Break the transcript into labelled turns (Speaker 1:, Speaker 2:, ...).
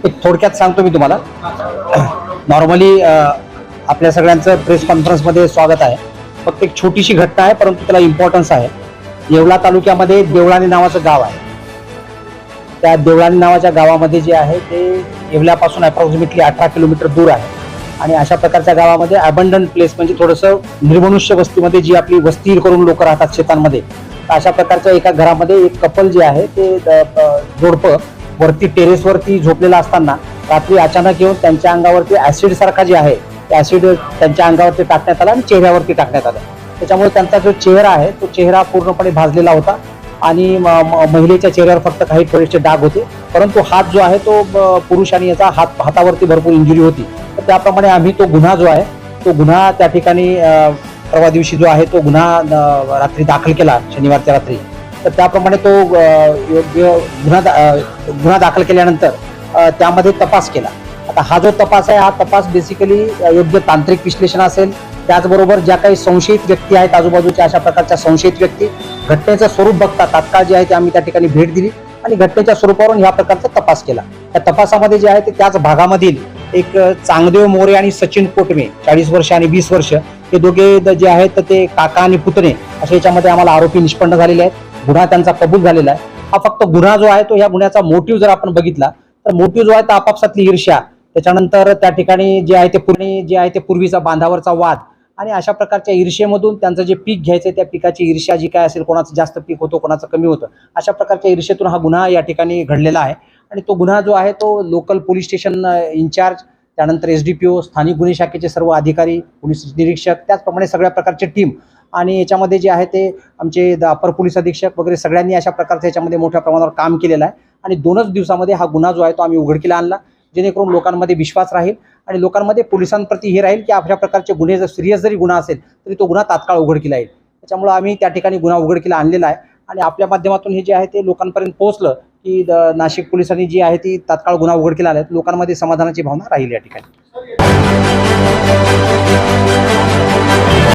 Speaker 1: एक थोडक्यात सांगतो मी तुम्हाला. नॉर्मली आपल्या सगळ्यांचं प्रेस कॉन्फरन्समध्ये स्वागत आहे. फक्त एक छोटीशी घटना आहे, परंतु त्याला इम्पॉर्टन्स आहे. येवला तालुक्यामध्ये देवळाणी नावाचं गाव आहे. त्या देवळाणी नावाच्या गावामध्ये जे आहे ते येवल्यापासून अप्रॉक्सिमेटली 18 किलोमीटर दूर आहे. आणि अशा प्रकारच्या गावामध्ये अबंडंट प्लेस म्हणजे थोडंसं निर्मनुष्य वस्तीमध्ये जी आपली वस्ती करून लोक राहतात शेतांमध्ये, अशा प्रकारच्या एका घरामध्ये एक कपल जे आहे ते जोडपं वरती टेरेसवरती झोपलेला असताना रात्री अचानक येऊन त्यांच्या अंगावरती ऍसिड सारखा जे आहे ते ऍसिड त्यांच्या अंगावरती टाकण्यात आला आणि चेहऱ्यावरती टाकण्यात आलं. त्याच्यामुळे त्यांचा जो चेहरा आहे तो चेहरा पूर्णपणे भाजलेला होता आणि महिलेच्या चेहऱ्यावर फक्त काही थोडेसे डाग होते, परंतु हात जो आहे तो पुरुष आणि याचा हातावरती भरपूर इंजुरी होती. तर त्याप्रमाणे आम्ही तो गुन्हा जो आहे तो गुन्हा त्या ठिकाणी परवा दिवशी जो आहे तो गुन्हा रात्री दाखल केला, शनिवारच्या रात्री. तर त्याप्रमाणे तो योग्य गुन्हा दाखल केल्यानंतर त्यामध्ये तपास केला. आता हा जो तपास आहे हा तपास बेसिकली योग्य तांत्रिक विश्लेषण असेल, त्याचबरोबर ज्या काही संशयित व्यक्ती आहेत आजूबाजूच्या अशा प्रकारच्या संशयित व्यक्ती घटनेचं स्वरूप बघता तात्काळ जे आहे ते आम्ही त्या ठिकाणी भेट दिली आणि घटनेच्या स्वरूपावरून ह्या प्रकारचा तपास केला. त्या तपासामध्ये जे आहे ते त्याच भागामधील एक चांगदेव मोरे आणि सचिन कोटमे 40 वर्ष आणि 20 वर्ष हे दोघे जे आहेत ते काका आणि पुतणे अशा याच्यामध्ये आम्हाला आरोपी निष्पन्न झालेले आहेत. गुन्हा त्यांचा कबूल झालेला आहे. हा फक्त गुन्हा जो आहे तो ह्या गुन्ह्याचा मोटिव्ह जर आपण बघितला तर मोटिव्ह जो आहे तो आपापसातली ईर्ष्या, त्याच्यानंतर त्या ठिकाणी जे आहे ते पूर्वीचा बांधावरचा वाद आणि अशा प्रकारच्या ईर्ष्येमधून त्यांचं जे पीक घ्यायचं त्या पिकाची ईर्ष्या जी काय असेल, कोणाचं जास्त पीक होतं कोणाचं कमी होतं, अशा प्रकारच्या ईर्ष्येतून हा गुन्हा या ठिकाणी घडलेला आहे. आणि तो गुन्हा जो आहे तो लोकल पोलीस स्टेशन इन्चार्ज, त्यानंतर SDPO, स्थानिक गुन्हे शाखेचे सर्व अधिकारी, पोलीस निरीक्षक, त्याचप्रमाणे सगळ्या प्रकारचे टीम आणि याच्यामध्ये जे आहे ते आमचे अपर पोलीस अधीक्षक वगैरे सगळ्यांनी अशा प्रकारचं याच्यामध्ये मोठ्या प्रमाणावर काम केलेलं आहे. आणि 2च दिवसामध्ये हा गुन्हा जो आहे तो आम्ही उघडकीला आणला, जेणेकरून लोकांमध्ये विश्वास राहील आणि लोकांमध्ये पोलिसांप्रती हे राहील की अशा प्रकारचे गुन्हे जर सिरियस जरी गुन्हा असेल तरी तो गुन्हा तात्काळ उघडकीला येईल. त्याच्यामुळे आम्ही त्या ठिकाणी गुन्हा उघडकीला आणलेला आहे आणि आपल्या माध्यमातून हे जे आहे ते लोकांपर्यंत पोहोचलं की नाशिक पोलिसांनी जी आहे ती तात्काळ गुन्हा उघडकीला आले, लोकांमध्ये समाधानाची भावना राहील या ठिकाणी.